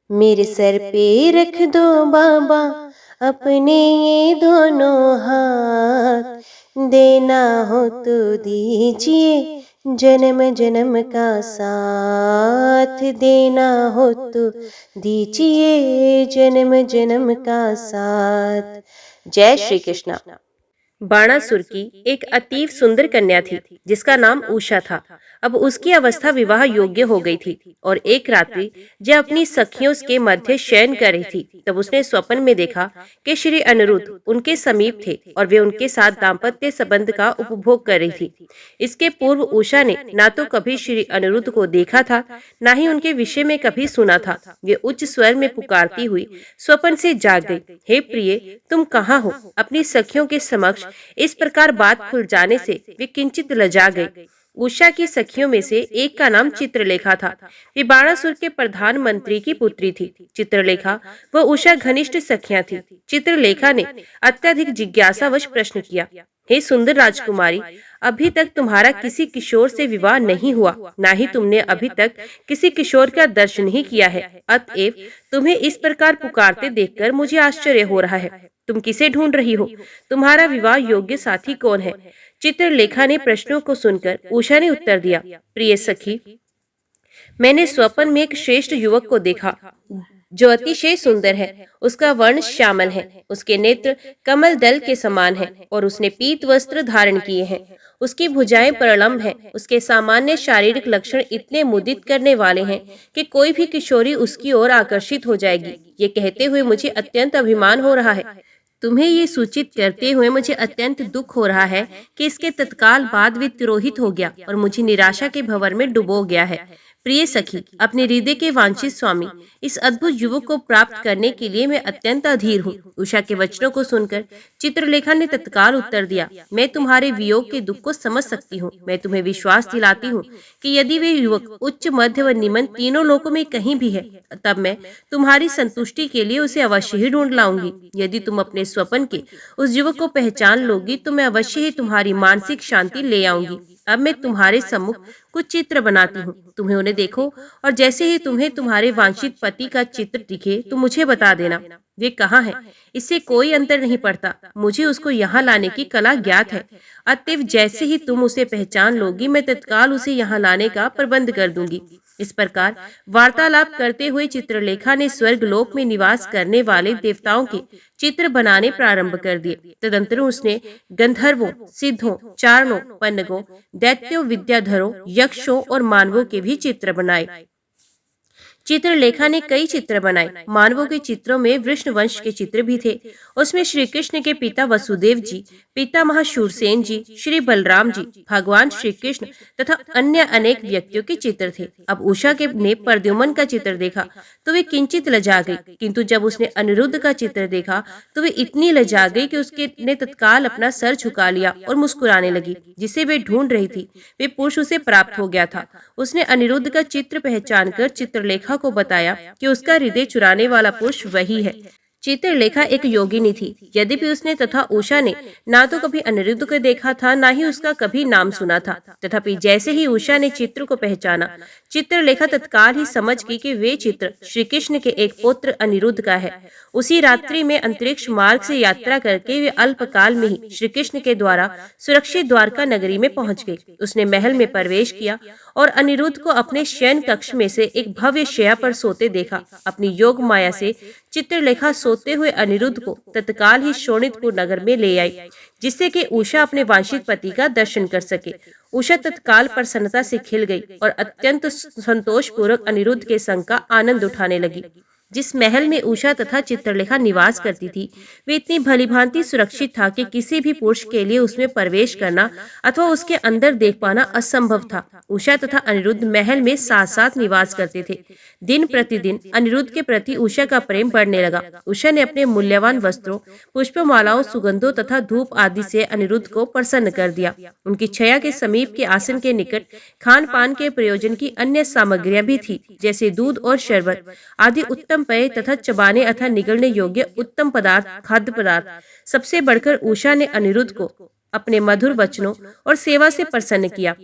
मेरे सर पे रख दो बाबा अपने ये दोनों हाथ, देना हो तो दीजिए जन्म जन्म का साथ, देना हो तो दीजिए जन्म जन्म का साथ। जय श्री कृष्णा। बाणासुर की एक अतीव सुंदर कन्या थी जिसका नाम उषा था। अब उसकी अवस्था विवाह योग्य हो गई थी और एक रात्रि जब अपनी सखियों के मध्य शयन कर रही थी तब उसने स्वप्न में देखा कि श्री अनिरुद्ध उनके समीप थे और वे उनके साथ दाम्पत्य संबंध का उपभोग कर रही थी। इसके पूर्व उषा ने ना तो कभी श्री अनिरुद्ध को देखा था, ना ही उनके विषय में कभी सुना था। वे उच्च स्वर में पुकारती हुई स्वप्न से जाग गई, हे प्रिय, तुम कहाँ हो? अपनी सखियों के समक्ष इस प्रकार बात खुल जाने से वे किंचित लजा गई। उषा की सखियों में से एक का नाम चित्रलेखा था। वे बाणासुर के प्रधानमंत्री की पुत्री थी। चित्रलेखा व उषा घनिष्ठ सखियां थी। चित्रलेखा ने अत्यधिक जिज्ञासावश प्रश्न किया, हे सुंदर राजकुमारी, अभी तक तुम्हारा किसी किशोर से विवाह नहीं हुआ, ना ही तुमने अभी तक किसी किशोर का दर्शन ही किया है। अतएव तुम्हें इस प्रकार पुकारते देखकर मुझे आश्चर्य हो रहा है। तुम किसे ढूंढ रही हो? तुम्हारा विवाह योग्य साथी कौन है? चित्रलेखा ने प्रश्नों को सुनकर उषा ने उत्तर दिया, प्रिय सखी, मैंने स्वप्न में एक श्रेष्ठ युवक को देखा जो अतिशय सुंदर है। उसका वर्ण श्यामल है, उसके नेत्र कमल दल के समान हैं और उसने पीत वस्त्र धारण किए हैं। उसकी भुजाएं प्रलम्ब हैं। उसके सामान्य शारीरिक लक्षण इतने मुदित करने वाले हैं कि कोई भी किशोरी उसकी ओर आकर्षित हो जाएगी। ये कहते हुए मुझे अत्यंत अभिमान हो रहा है। तुम्हें ये सूचित करते हुए मुझे अत्यंत दुख हो रहा है कि इसके तत्काल बाद वे तिरोहित हो गया और मुझे निराशा के भंवर में डुबो गया है। प्रिय सखी, अपने हृदय के वांछित स्वामी इस अद्भुत युवक को प्राप्त करने के लिए मैं अत्यंत अधीर हूँ। उषा के वचनों को सुनकर चित्रलेखा ने तत्काल उत्तर दिया, मैं तुम्हारे वियोग के दुख को समझ सकती हूँ। मैं तुम्हें विश्वास दिलाती हूँ कि यदि वे युवक उच्च, मध्य व निम्न तीनों लोकों में कहीं भी है, तब मैं तुम्हारी संतुष्टि के लिए उसे अवश्य ही ढूंढ लाऊंगी। यदि तुम अपने स्वप्न के उस युवक को पहचान लोगी तो मैं अवश्य ही तुम्हारी मानसिक शांति ले आऊंगी। अब मैं तुम्हारे सम्मुख कुछ चित्र बनाती हूँ, तुम्हें उन्हें देखो और जैसे ही तुम्हें तुम्हारे वांछित पति का चित्र दिखे तो मुझे बता देना। वे कहाँ है, इससे कोई अंतर नहीं पड़ता। मुझे उसको यहाँ लाने की कला ज्ञात है। अतएव जैसे ही तुम उसे पहचान लोगी मैं तत्काल उसे यहाँ लाने का प्रबंध कर दूंगी। इस प्रकार वार्तालाप करते हुए चित्रलेखा ने स्वर्ग लोक में निवास करने वाले देवताओं के चित्र बनाने प्रारंभ कर दिए। तदंतर उसने गंधर्वों, सिद्धों, चारणों, पन्नगों, दैत्यों, विद्याधरों, यक्षों और मानवों के भी चित्र बनाए। चित्रलेखा ने कई चित्र बनाए। मानवों के चित्रों में वृष्ण वंश के चित्र भी थे। उसमें श्री कृष्ण के पिता वसुदेव जी, पितामह शूरसेन जी, श्री बलराम जी, भगवान श्री कृष्ण तथा अन्य अनेक व्यक्तियों के चित्र थे। अब उषा के ने प्रद्युम्न का चित्र देखा तो वे किंचित लजा गई, किंतु जब उसने अनिरुद्ध का चित्र देखा तो वे इतनी लजा गई कि उसके ने तत्काल अपना सर झुका लिया और मुस्कुराने लगी। जिसे वे ढूंढ रही थी वे पुरुष उसे प्राप्त हो गया था। उसने अनिरुद्ध का चित्र पहचानकर चित्रलेखा को बताया कि उसका हृदय चुराने वाला पुरुष वही है। चित्रलेखा एक योगिनी थी। यद्यपि उसने तथा उषा ने ना तो कभी अनिरुद्ध को देखा था, ना ही उसका कभी नाम सुना था, तथापि जैसे ही उषा ने चित्र को पहचाना, चित्रलेखा तत्काल ही समझ गई कि वे चित्र श्री कृष्ण के एक पुत्र अनिरुद्ध का है। उसी रात्रि में अंतरिक्ष मार्ग से यात्रा करके वे अल्पकाल में ही श्री कृष्ण के द्वारा सुरक्षित द्वारका नगरी में पहुंच गई। उसने महल में प्रवेश किया और अनिरुद्ध को अपने शयन कक्ष में से एक भव्य शैया पर सोते देखा। अपनी योग माया से चित्रलेखा सोते हुए अनिरुद्ध को तत्काल ही शोणितपुर नगर में ले आई, जिससे कि उषा अपने वांछित पति का दर्शन कर सके। उषा तत्काल प्रसन्नता से खिल गई और अत्यंत संतोषपूर्वक अनिरुद्ध के संग का आनंद उठाने लगी। जिस महल में उषा तथा चित्रलेखा निवास करती थी वे इतनी भलीभांति सुरक्षित था कि किसी भी पुरुष के लिए उसमें प्रवेश करना अथवा उसके अंदर देख पाना असंभव था। उषा तथा अनिरुद्ध महल में साथ साथ निवास करते थे। दिन प्रतिदिन अनिरुद्ध के प्रति उषा का प्रेम बढ़ने लगा। उषा ने अपने मूल्यवान वस्त्रों, पुष्पमालाओं, सुगंधों तथा धूप आदि से अनिरुद्ध को प्रसन्न कर दिया। उनकी छया के समीप के आसन के निकट खान पान के प्रयोजन की अन्य सामग्रियां भी थी, जैसे दूध और शरबत आदि उत्तम पेय तथा चबाने अथवा निगलने योग्य उत्तम पदार्थ, खाद्य पदार्थ। सबसे बढ़कर उषा ने अनिरुद्ध को अपने मधुर वचनों और सेवा से प्रसन्न किया।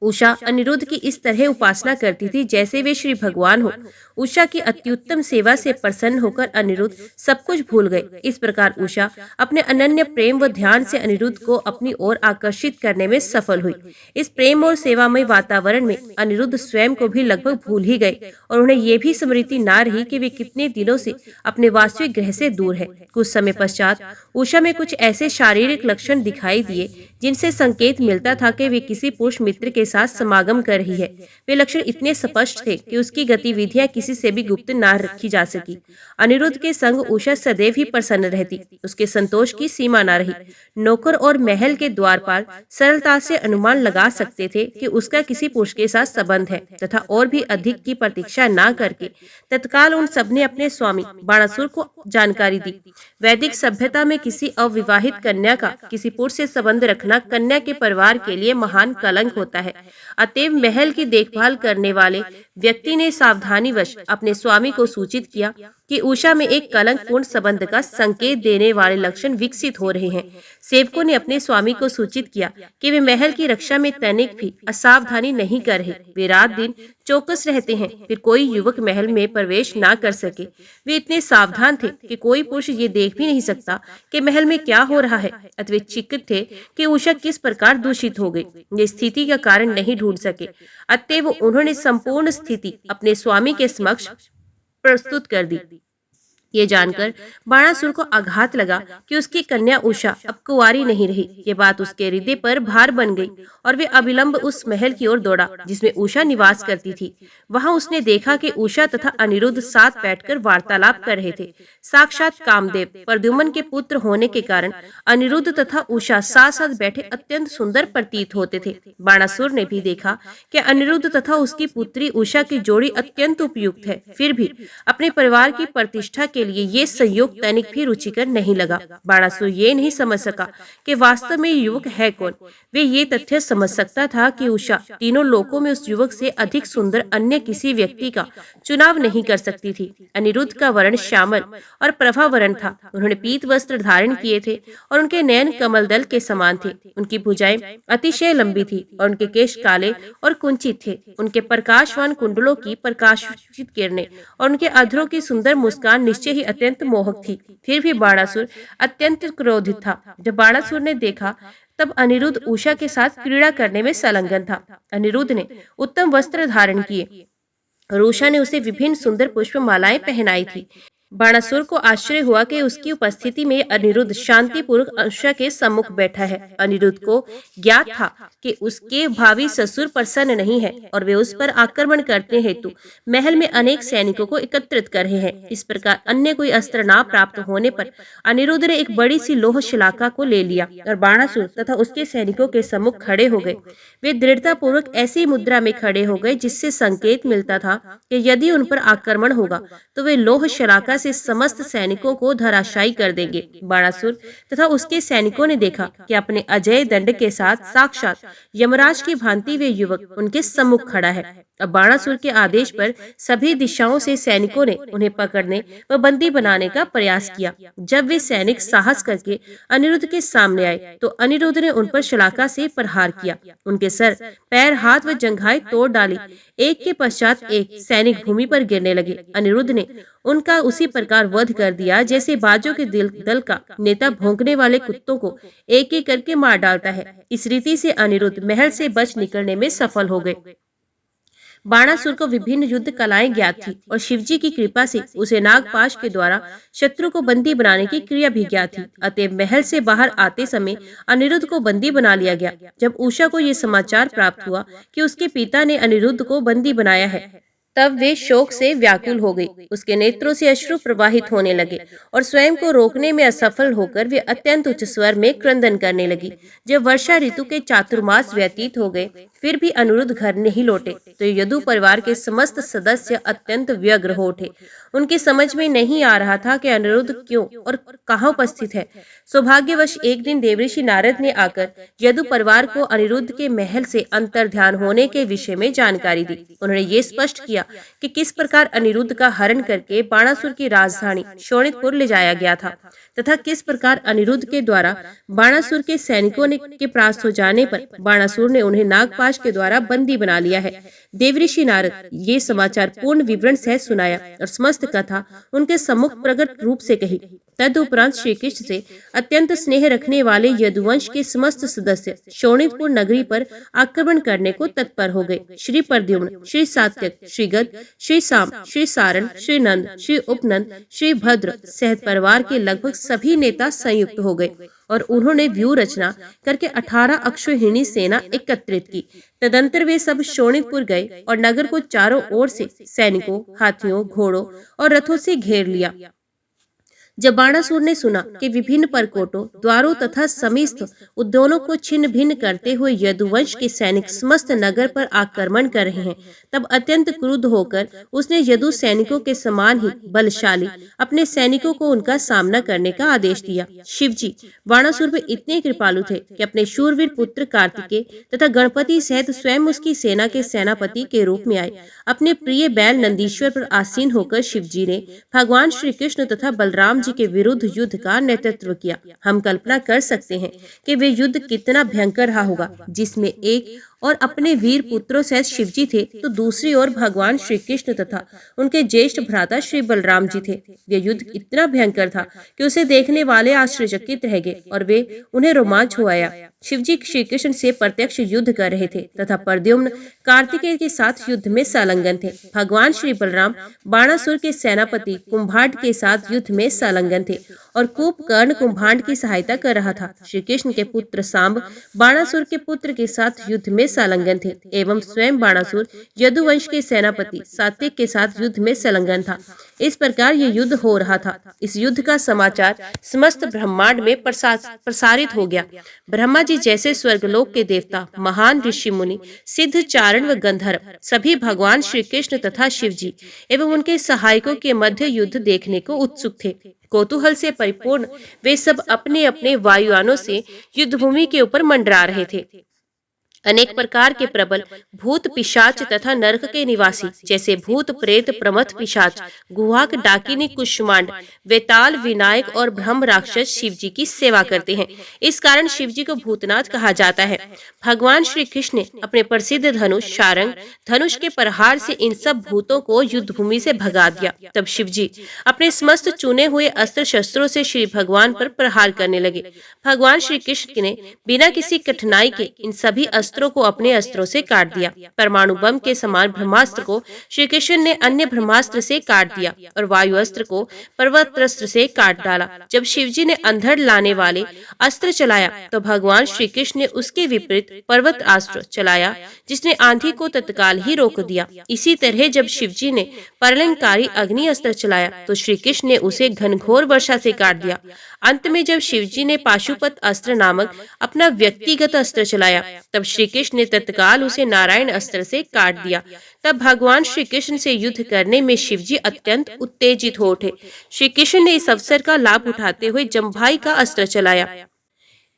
उषा अनिरुद्ध की इस तरह उपासना करती थी जैसे वे श्री भगवान हो। उषा की अत्युत्तम सेवा से प्रसन्न होकर अनिरुद्ध सब कुछ भूल गए। इस प्रकार उषा अपने अनन्य प्रेम व ध्यान से अनिरुद्ध को अपनी ओर आकर्षित करने में सफल हुई। इस प्रेम और सेवामय वातावरण में अनिरुद्ध स्वयं को भी लगभग भूल ही गए और उन्हें ये भी स्मृति न रही कि वे कितने दिनों से अपने वास्तविक ग्रह से दूर है। कुछ समय पश्चात उषा में कुछ ऐसे शारीरिक लक्षण दिखाई दिए जिनसे संकेत मिलता था कि वे किसी पुरुष मित्र के साथ समागम कर रही है। वे लक्षण इतने स्पष्ट थे कि उसकी गतिविधियां किसी से भी गुप्त न रखी जा सकी। अनिरुद्ध के संग उषा सदैव ही प्रसन्न रहती, उसके संतोष की सीमा न रही। नौकर और महल के द्वारपाल सरलता से अनुमान लगा सकते थे कि उसका किसी पुरुष के साथ संबंध है तथा और भी अधिक की प्रतीक्षा न करके तत्काल उन सबने अपने स्वामी बाणासुर को जानकारी दी। वैदिक सभ्यता में किसी अविवाहित कन्या का किसी पुरुष से संबंध रखना कन्या के परिवार के लिए महान कलंक होता है। अतएव महल की देखभाल करने वाले व्यक्ति ने सावधानीवश अपने स्वामी को सूचित किया कि उषा में एक कलंकपूर्ण संबंध का संकेत देने वाले लक्षण विकसित हो रहे हैं। सेवकों ने अपने स्वामी को सूचित किया कि वे महल की रक्षा में तनिक भी असावधानी नहीं कर रहे। वे रात दिन चौकस रहते हैं, फिर कोई युवक महल में प्रवेश ना कर सके। वे इतने सावधान थे कि कोई पुरुष ये देख भी नहीं सकता कि महल में क्या हो रहा है। अतः वे चिंतित थे कि उषा किस प्रकार दूषित हो गई। ये स्थिति का कारण नहीं ढूंढ सके। अतएव उन्होंने संपूर्ण स्थिति अपने स्वामी के समक्ष प्रस्तुत कर दी। ये जानकर बाणासुर को आघात लगा कि उसकी कन्या उषा अब कुंवारी नहीं रही। ये बात उसके हृदय पर भार बन गई और वे अविलंब उस महल की ओर दौड़ा जिसमें उषा निवास करती थी। वहां उसने देखा कि उषा तथा अनिरुद्ध साथ बैठकर वार्तालाप कर रहे थे। साक्षात कामदेव प्रद्युम्न के पुत्र होने के कारण अनिरुद्ध तथा उषा साथ साथ बैठे अत्यंत सुंदर प्रतीत होते थे। बाणासुर ने भी देखा कि अनिरुद्ध तथा उसकी पुत्री उषा की जोड़ी अत्यंत उपयुक्त है। फिर भी अपने परिवार की प्रतिष्ठा के लिए ये संयोग तनिक भी रुचिकर नहीं लगा। बाणासुर ये नहीं समझ सका कि वास्तव में युवक है कौन। वे ये तथ्य समझ सकता था कि उषा तीनों लोकों में उस युवक से अधिक सुंदर अन्य किसी व्यक्ति का चुनाव नहीं कर सकती थी। अनिरुद्ध का वर्ण श्यामल और प्रभा वर्ण था। उन्होंने पीत वस्त्र धारण किए थे और उनके नयन कमल दल के समान थे। उनकी भुजाएं अतिशय लंबी थी और उनके केश काले और कुंचित थे। उनके प्रकाशवान कुंडलों की प्रकाशित किरणें और उनके अधरों की सुंदर मुस्कान निश्चय ही अत्यंत मोहक थी। फिर भी बाणासुर अत्यंत क्रोधित था। जब बाणासुर ने देखा तब अनिरुद्ध उषा के साथ क्रीड़ा करने में संलग्न था। अनिरुद्ध ने उत्तम वस्त्र धारण किए और उषा ने उसे विभिन्न सुंदर पुष्प मालाएं पहनाई थी। बाणासुर को आश्चर्य हुआ कि उसकी उपस्थिति में अनिरुद्ध शांतिपूर्वक उषा के सम्मुख बैठा है। अनिरुद्ध को ज्ञात था कि उसके भावी ससुर प्रसन्न नहीं है और वे उस पर आक्रमण करने हेतु महल में अनेक सैनिकों को एकत्रित कर रहे हैं। इस प्रकार अन्य कोई अस्त्र न प्राप्त होने पर अनिरुद्ध ने एक बड़ी सी लोह शिलाका को ले लिया और बाणासुर तथा उसके सैनिकों के सम्मुख खड़े हो गए। वे दृढ़ता पूर्वक ऐसी मुद्रा में खड़े हो गए जिससे संकेत मिलता था कि यदि उन पर आक्रमण होगा तो वे लोह शिलाका से समस्त सैनिकों को धराशायी कर देंगे। बाणासुर तथा उसके सैनिकों ने देखा कि अपने अजय दंड के साथ साक्षात यमराज की भांति वे युवक उनके सम्मुख खड़ा है। अब बाणासुर के आदेश पर सभी दिशाओं से सैनिकों ने उन्हें पकड़ने व बंदी बनाने का प्रयास किया। जब वे सैनिक साहस करके अनिरुद्ध के सामने आए तो अनिरुद्ध ने उन पर शलाका से प्रहार किया। उनके सर, पैर, हाथ व जंघाएं तोड़ डाली। एक के पश्चात एक सैनिक भूमि पर गिरने लगे। अनिरुद्ध ने उनका उसी प्रकार वध कर दिया जैसे बाजों के दल का नेता भौंकने वाले कुत्तों को एक एक करके मार डालता है। इस रीति से अनिरुद्ध महल से बच निकलने में सफल हो गए। बाणासुर को विभिन्न युद्ध कलाएं ज्ञात थी और शिवजी की कृपा से उसे नागपाश के द्वारा शत्रु को बंदी बनाने की क्रिया भी ज्ञात थी। अतः महल से बाहर आते समय अनिरुद्ध को बंदी बना लिया गया। जब उषा को ये समाचार प्राप्त हुआ कि उसके पिता ने अनिरुद्ध को बंदी बनाया है तब वे शोक से व्याकुल हो गई। उसके नेत्रों से अश्रु प्रवाहित होने लगे और स्वयं को रोकने में असफल होकर वे अत्यंत उच्च स्वर में क्रंदन करने लगी। जब वर्षा ऋतु के चातुर्मास व्यतीत हो गए फिर भी अनिरुद्ध घर नहीं लौटे तो यदु परिवार के समस्त सदस्य अत्यंत व्यग्र हो उठे। उनकी समझ में नहीं आ रहा था कि अनिरुद्ध क्यों और कहाँ उपस्थित है। सौभाग्यवश एक दिन देवऋषि नारद ने आकर यदु परिवार को अनिरुद्ध के महल से अंतर्ध्यान होने के विषय में जानकारी दी। उन्होंने ये स्पष्ट किया किया कि किस प्रकार अनिरुद्ध का हरण करके बाणासुर की राजधानी शोणितपुर ले जाया गया था तथा किस प्रकार अनिरुद्ध के द्वारा बाणासुर के सैनिकों के परास्त हो जाने पर बाणासुर ने उन्हें नागपाश के द्वारा बंदी बना लिया है। देवऋषि नारद ये समाचार पूर्ण विवरण सहित सुनाया और समस्त कथा उनके सम्मुख प्रकट रूप से कही। तदुपरांत श्री कृष्ण से अत्यंत स्नेह रखने वाले यदुवंश के समस्त सदस्य शोणितपुर नगरी पर आक्रमण करने को तत्पर हो गए। श्री प्रद्युम्न, श्री सात्यक, श्री गद, श्री साम, श्री सारण, श्री नंद, श्री उपनंद, श्री भद्र सहित परिवार के लगभग सभी नेता संयुक्त हो गए और उन्होंने व्यूह रचना करके 18 अक्षौहिणी सेना एकत्रित की। तदंतर वे सब शोणितपुर गए और नगर को चारों ओर से सैनिकों, हाथियों, घोड़ों और रथों से घेर लिया। जब बाणासुर ने सुना कि विभिन्न परकोटों, द्वारों तथा समीस्त उद्यानों को छिन्न भिन्न करते हुए यदुवंश के सैनिक समस्त नगर पर आक्रमण कर रहे हैं, तब अत्यंत क्रुद्ध होकर उसने यदु सैनिकों के समान ही बलशाली अपने सैनिकों को उनका सामना करने का आदेश दिया। शिवजी बाणासुर में इतने कृपालु थे कि अपने शूरवीर पुत्र कार्तिकेय तथा गणपति सहित स्वयं उसकी सेना के सेनापति के रूप में आए। अपने प्रिय बैल नंदीश्वर पर आसीन होकर शिवजी ने भगवान श्री कृष्ण तथा बलराम जी के विरुद्ध युद्ध का नेतृत्व किया। हम कल्पना कर सकते हैं कि वे युद्ध कितना भयंकर रहा होगा, जिसमें एक और अपने वीर पुत्रों सहित शिवजी थे तो दूसरी ओर भगवान श्री कृष्ण तथा उनके ज्येष्ठ भ्राता श्री बलराम जी थे। यह युद्ध इतना भयंकर था कि उसे देखने वाले आश्चर्यचकित रह गए और वे उन्हें रोमांच हो आया। शिवजी श्री कृष्ण से प्रत्यक्ष युद्ध कर रहे थे तथा प्रद्युम्न कार्तिकेय के साथ युद्ध में संलग्न थे। भगवान श्री बलराम बाणासुर के सेनापति कुंभांड के साथ युद्ध में संलग्न थे और कुंभकर्ण कुंभांड की सहायता कर रहा था। श्री कृष्ण के पुत्र सांब बाणासुर के पुत्र के साथ युद्ध में संलग्न थे एवं स्वयं बाणासुर यदुवंश के सेनापति सात्विक के साथ युद्ध में संलग्न था। इस प्रकार ये युद्ध हो रहा था। इस युद्ध का समाचार समस्त ब्रह्मांड में प्रसारित हो गया। ब्रह्मा जी जैसे स्वर्गलोक के देवता, महान ऋषि मुनि, सिद्ध, चारण व गंधर्व सभी भगवान श्री कृष्ण तथा शिव जी एवं उनके सहायकों के मध्य युद्ध देखने को उत्सुक थे। कौतूहल से परिपूर्ण वे सब अपने अपने वायुयानों से युद्धभूमि के ऊपर मंडरा रहे थे। अनेक प्रकार के प्रबल भूत, पिशाच तथा नरक के निवासी जैसे भूत, प्रेत, प्रमथ, पिशाच, गुहाक, डाकिनी, कुष्मांड, वेताल, विनायक और ब्रह्म राक्षस शिवजी की सेवा करते हैं। इस कारण शिवजी को भूतनाथ कहा जाता है। भगवान श्री कृष्ण ने अपने प्रसिद्ध धनुष शारंग धनुष के प्रहार से इन सब भूतों को युद्धभूमि से भगा दिया। तब शिवजी अपने समस्त चुने हुए अस्त्र शस्त्रों से श्री भगवान पर प्रहार करने लगे। भगवान श्री कृष्ण ने बिना किसी कठिनाई के इन सभी अस्त्रों को अपने अस्त्रों से काट दिया। परमाणु बम के समान ब्रह्मास्त्र को श्री कृष्ण ने अन्य ब्रह्मास्त्र से काट दिया और वायु अस्त्र को पर्वतास्त्र से काट डाला। जब शिवजी ने अंधड़ लाने वाले अस्त्र चलाया तो भगवान श्री कृष्ण ने उसके विपरीत पर्वत अस्त्र चलाया, जिसने आंधी को तत्काल ही रोक दिया। इसी तरह जब शिवजी ने प्रलयंकारी अग्नि अस्त्र चलाया तो श्री कृष्ण ने उसे घनघोर वर्षा से काट दिया। अंत में जब शिवजी ने पाशुपत अस्त्र नामक अपना व्यक्तिगत अस्त्र चलाया तब श्री कृष्ण ने तत्काल उसे नारायण अस्त्र से काट दिया। तब भगवान श्री कृष्ण से युद्ध करने में शिवजी अत्यंत उत्तेजित हो उठे। श्री कृष्ण ने इस अवसर का लाभ उठाते हुए जम्भाई का अस्त्र चलाया।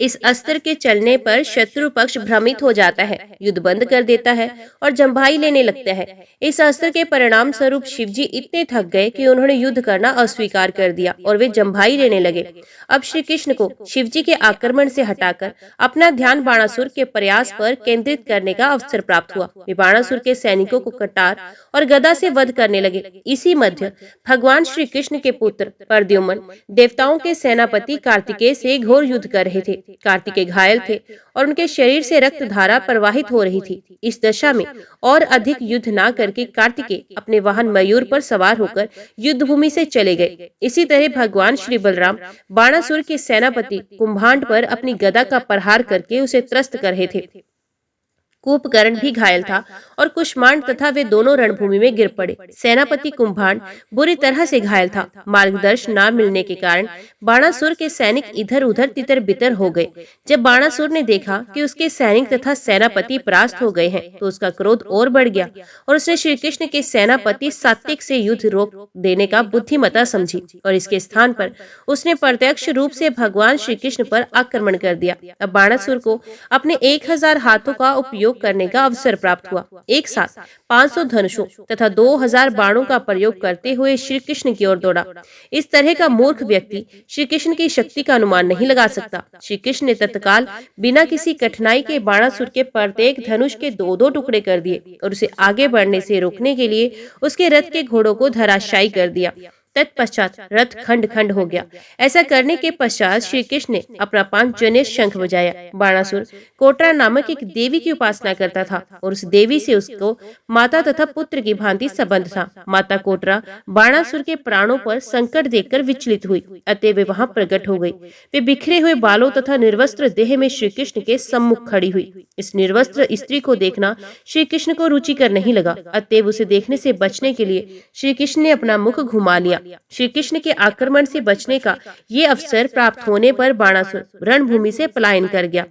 इस अस्त्र के चलने पर शत्रु पक्ष भ्रमित हो जाता है, युद्ध बंद कर देता है और जम्भाई लेने लगता है। इस अस्त्र के परिणाम स्वरूप शिवजी इतने थक गए कि उन्होंने युद्ध करना अस्वीकार कर दिया और वे जम्भाई लेने लगे। अब श्री कृष्ण को शिवजी के आक्रमण से हटाकर अपना ध्यान बाणासुर के प्रयास पर केंद्रित करने का अवसर प्राप्त हुआ। वे बाणासुर के सैनिकों को कटार और गदा से वध करने लगे। इसी मध्य भगवान श्री कृष्ण के पुत्र प्रद्युम्न देवताओं के सेनापति कार्तिकेय से घोर युद्ध कर रहे थे। कार्तिकेय घायल थे और उनके शरीर से रक्त धारा प्रवाहित हो रही थी। इस दशा में और अधिक युद्ध न करके कार्तिकेय अपने वाहन मयूर पर सवार होकर युद्धभूमि से चले गए। इसी तरह भगवान श्री बलराम बाणासुर के सेनापति कुंभांड पर अपनी गदा का प्रहार करके उसे त्रस्त कर रहे थे। कुंभकर्ण भी घायल था और कुष्मांड तथा वे दोनों रणभूमि में गिर पड़े। सेनापति कुंभांड बुरी तरह से घायल था। मार्गदर्शन न मिलने के कारण बाणासुर के सैनिक इधर उधर तितर बितर हो गए। जब बाणासुर ने देखा कि उसके सैनिक तथा सेनापति परास्त हो गए हैं तो उसका क्रोध और बढ़ गया और उसने श्री कृष्ण के सेनापति सात्विक से युद्ध रोक देने का बुद्धिमता समझी और इसके स्थान पर उसने प्रत्यक्ष रूप से भगवान श्री कृष्ण पर आक्रमण कर दिया। अब बाणासुर को अपने 1000 हाथों का उपयोग प्रयोग करने का अवसर प्राप्त हुआ। एक साथ 500 धनुषों तथा 2000 बाणों का प्रयोग करते हुए श्री कृष्ण की ओर दौड़ा। इस तरह का मूर्ख व्यक्ति श्री कृष्ण की शक्ति का अनुमान नहीं लगा सकता। श्री कृष्ण ने तत्काल बिना किसी कठिनाई के बाणासुर के प्रत्येक धनुष के 2-2 टुकड़े कर दिए और उसे आगे बढ़ने से रोकने के लिए उसके रथ के घोड़ों को धराशायी कर दिया। तत्पश्चात रथ खंड खंड हो गया। ऐसा करने के पश्चात श्री कृष्ण ने अपना पांचजन्य शंख बजाया। बाणासुर कोटरा नामक एक देवी की उपासना करता था और उस देवी से उसको माता तथा पुत्र की भांति संबंध था। माता कोटरा बाणासुर के प्राणों पर संकट देखकर विचलित हुई, अतः वे वहां प्रकट हो गई। वे बिखरे हुए बालों तथा निर्वस्त्र देह में श्री कृष्ण के सम्मुख खड़ी हुई। इस निर्वस्त्र स्त्री को देखना श्री कृष्ण को रुचिकर नहीं लगा, अतः उसे देखने से बचने के लिए श्री कृष्ण ने अपना मुख घुमा लिया। श्री कृष्ण के आक्रमण से बचने का ये अवसर प्राप्त होने पर बाणासुर रणभूमि से पलायन कर गया।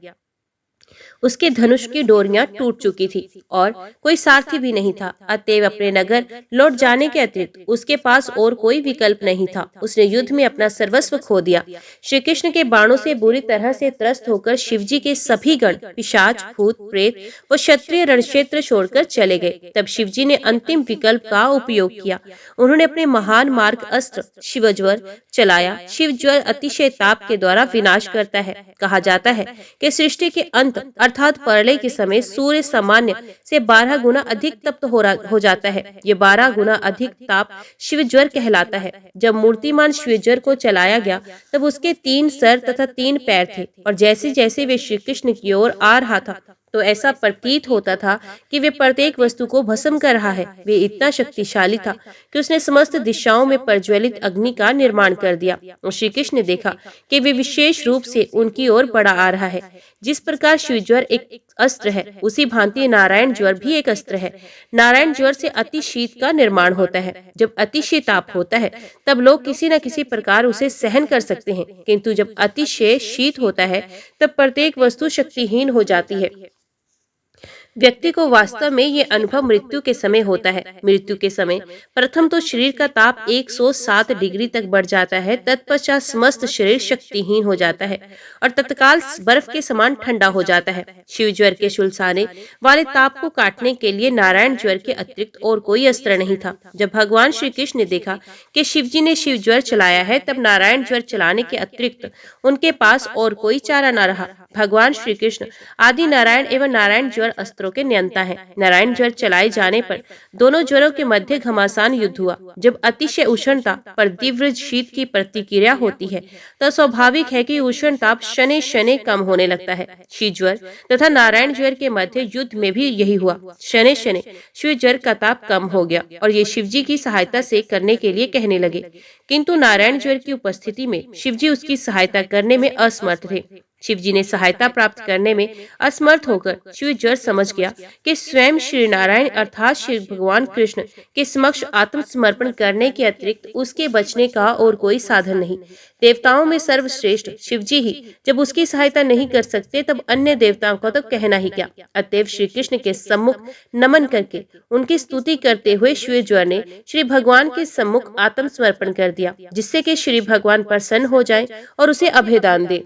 उसके धनुष की डोरियां टूट चुकी थी और कोई सारथी भी नहीं था, अतएव अपने नगर लौट जाने के अतिरिक्त उसके पास और कोई विकल्प नहीं था। उसने युद्ध में अपना सर्वस्व खो दिया। श्री कृष्ण के बाणों से बुरी तरह से त्रस्त होकर शिवजी के सभी गण पिशाच, भूत, प्रेत व क्षत्रिय रणक्षेत्र छोड़कर चले गए। तब शिवजी ने अंतिम विकल्प का उपयोग किया। उन्होंने अपने महान मार्ग अस्त्र शिवज्वर चलाया। शिवज्वर अतिशय ताप के द्वारा विनाश करता है। कहा जाता है कि सृष्टि के अंत अर्थात प्रलय के समय सूर्य सामान्य से 12 गुना अधिक तप्त हो जाता है। ये 12 गुना अधिक ताप शिवज्वर कहलाता है। जब मूर्तिमान शिवज्वर को चलाया गया तब उसके 3 सर तथा 3 पैर थे और जैसे जैसे वे श्री कृष्ण की ओर आ रहा था तो ऐसा प्रतीत होता था कि वे प्रत्येक वस्तु को भस्म कर रहा है। वे इतना शक्तिशाली था कि उसने समस्त दिशाओं में प्रज्वलित अग्नि का निर्माण कर दिया और श्री कृष्ण ने देखा कि वे विशेष रूप से उनकी ओर बढ़ा आ रहा है। जिस प्रकार शिवज्वर एक अस्त्र है, उसी भांति नारायण ज्वर भी एक अस्त्र है। नारायण ज्वर से अति शीत का निर्माण होता है। जब अतिशय ताप होता है तब लोग किसी न किसी प्रकार उसे सहन कर सकते हैं, किंतु जब अतिशय शीत होता है तब प्रत्येक वस्तु शक्तिहीन हो जाती है। व्यक्ति को वास्तव में ये अनुभव मृत्यु के समय होता है। मृत्यु के समय प्रथम तो शरीर का ताप 107 डिग्री तक बढ़ जाता है, तत्पश्चात समस्त शरीर शक्तिहीन हो जाता है और तत्काल बर्फ के समान ठंडा हो जाता है। शिव ज्वर के सुलसाने वाले ताप को काटने के लिए नारायण ज्वर के अतिरिक्त और कोई अस्त्र नहीं था। जब भगवान श्री कृष्ण ने देखा कि शिवजी ने शिव ज्वर चलाया है, तब नारायण ज्वर चलाने के अतिरिक्त उनके पास और कोई चारा न रहा। भगवान श्री कृष्ण आदि नारायण एवं नारायण ज्वर अस्त्रों के नियंता है। नारायण ज्वर चलाए जाने पर दोनों ज्वरों के मध्य घमासान युद्ध हुआ। जब अतिशय उष्णता पर तीव्र शीत की प्रतिक्रिया होती है तो स्वाभाविक है कि उष्ण ताप शनि शनि कम होने लगता है। शिव ज्वर तथा नारायण ज्वर के मध्य युद्ध में भी यही हुआ। शनि शनि शिव ज्वर का ताप कम हो गया और ये शिवजी की सहायता से करने के लिए कहने लगे, किंतु नारायण ज्वर की उपस्थिति में शिवजी उसकी सहायता करने में असमर्थ थे। शिवजी ने सहायता प्राप्त करने में असमर्थ होकर शिव ज्वर समझ गया कि स्वयं श्री नारायण अर्थात श्री भगवान कृष्ण के समक्ष आत्मसमर्पण करने के अतिरिक्त उसके बचने का और कोई साधन नहीं। देवताओं में सर्वश्रेष्ठ शिवजी ही जब उसकी सहायता नहीं कर सकते तब अन्य देवताओं का तो कहना ही क्या। अतएव श्री कृष्ण के सम्मुख नमन करके उनकी स्तुति करते हुए शिव ज्वर ने श्री भगवान के सम्मुख आत्मसमर्पण कर दिया, जिससे कि श्री भगवान प्रसन्न हो जाएं और उसे अभयदान दें।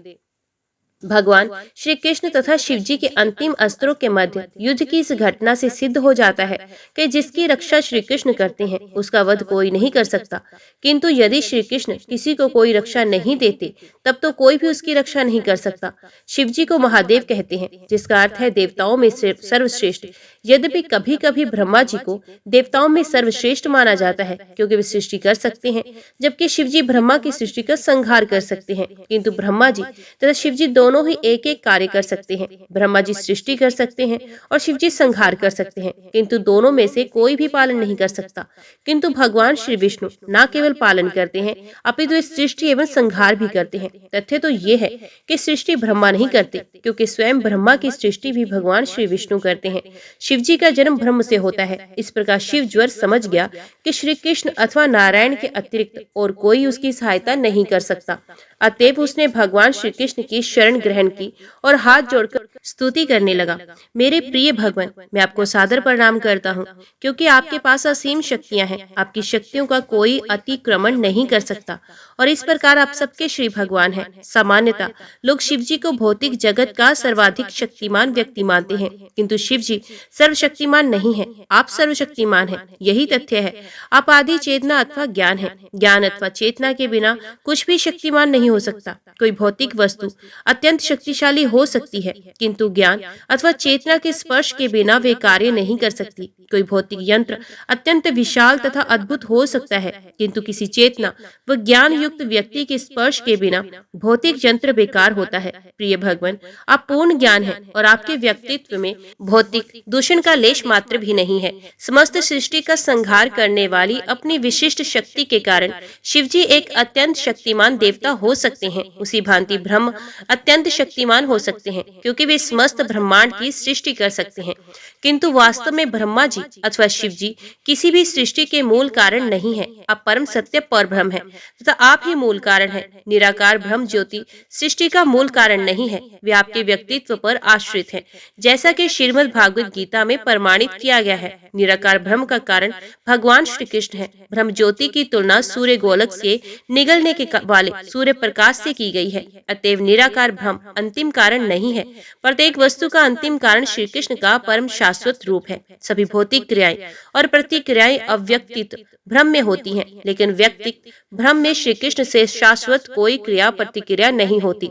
भगवान श्री कृष्ण तथा शिवजी के अंतिम अस्त्रों के मध्य युद्ध की इस घटना से सिद्ध हो जाता है कि जिसकी रक्षा श्री कृष्ण करते हैं उसका वध कोई नहीं कर सकता, किंतु यदि श्री कृष्ण किसी को कोई रक्षा नहीं देते तब तो कोई भी उसकी रक्षा नहीं कर सकता। शिवजी को महादेव कहते हैं, जिसका अर्थ है देवताओं में सर्वश्रेष्ठ। यद्यपि कभी कभी ब्रह्मा जी को देवताओं में सर्वश्रेष्ठ माना जाता है क्योंकि वे सृष्टि कर सकते हैं, जबकि शिवजी ब्रह्मा की सृष्टि का संहार कर सकते हैं। किंतु ब्रह्मा जी तथा शिवजी दोनों ही एक एक कार्य कर सकते हैं। ब्रह्मा जी सृष्टि कर सकते हैं और शिवजी संहार कर सकते हैं, किंतु दोनों में से कोई भी पालन नहीं कर सकता। किंतु भगवान श्री विष्णु न केवल पालन करते हैं अपितु सृष्टि एवं संहार भी करते हैं। तथ्य तो ये है कि सृष्टि ब्रह्मा नहीं करते, क्योंकि स्वयं ब्रह्मा की सृष्टि भी भगवान श्री विष्णु करते हैं। शिव जी का जन्म ब्रह्म से होता है। इस प्रकार शिव ज्वर समझ गया कि श्री कृष्ण अथवा नारायण के अतिरिक्त और कोई उसकी सहायता नहीं कर सकता। अतएव उसने भगवान श्री कृष्ण की शरण ग्रहण की और हाथ जोड़कर स्तुति करने लगा। मेरे प्रिय भगवान, मैं आपको सादर प्रणाम करता हूँ, क्योंकि आपके पास असीम शक्तियां हैं। आपकी शक्तियों का कोई अतिक्रमण नहीं कर सकता और इस प्रकार आप सबके श्री भगवान हैं। सामान्यतः लोग शिव जी को भौतिक जगत का सर्वाधिक शक्तिमान व्यक्ति मानते हैं, किंतु शिव जी सर्वशक्तिमान नहीं है। आप सर्वशक्तिमान हैं, यही तथ्य है। आप आदि चेतना अथवा ज्ञान है। ज्ञान अथवा चेतना के बिना कुछ भी शक्तिमान नहीं हो सकता। कोई भौतिक वस्तु अत्यंत शक्तिशाली हो सकती है, किंतु ज्ञान अथवा चेतना के स्पर्श के बिना वे कार्य नहीं कर सकती। कोई भौतिक यंत्र अत्यंत विशाल तथा अद्भुत हो सकता है, किंतु किसी चेतना व ज्ञान युक्त व्यक्ति के स्पर्श के बिना भौतिक यंत्र बेकार होता है। प्रिय भगवान, आप पूर्ण ज्ञान है और आपके व्यक्तित्व में भौतिक दूषण का लेश मात्र भी नहीं है। समस्त सृष्टि का संहार करने वाली अपनी विशिष्ट शक्ति के कारण शिव जी एक अत्यंत शक्तिमान देवता हो सकते हैं। उसी भांति ब्रह्म अत्यंत शक्तिमान हो सकते हैं, क्योंकि वे समस्त ब्रह्मांड की सृष्टि कर सकते हैं, किंतु वास्तव में ब्रह्मा जी अथवा शिव जी किसी भी सृष्टि के मूल कारण नहीं है। आप परम सत्य परब्रह्म है तथा आप ही मूल कारण है। निराकार ब्रह्म ज्योति सृष्टि का मूल कारण नहीं है, वे आपके व्यक्तित्व पर आश्रित है, जैसा कि श्रीमद् भागवत गीता में प्रमाणित किया गया है। निराकार ब्रह्म का कारण भगवान श्री कृष्ण है। ब्रह्म ज्योति की तुलना सूर्य गोलक से निगलने के वाले सूर्य प्रकाश से की गई है। अतएव निराकार ब्रह्म अंतिम कारण नहीं है। प्रत्येक वस्तु का अंतिम कारण श्री कृष्ण का परम शाश्वत रूप है। सभी भौतिक क्रियाएं और प्रतिक्रियाएं अव्यक्तित भ्रम में होती हैं, लेकिन व्यक्तिक भ्रम में श्री कृष्ण से शाश्वत कोई क्रिया प्रतिक्रिया नहीं होती।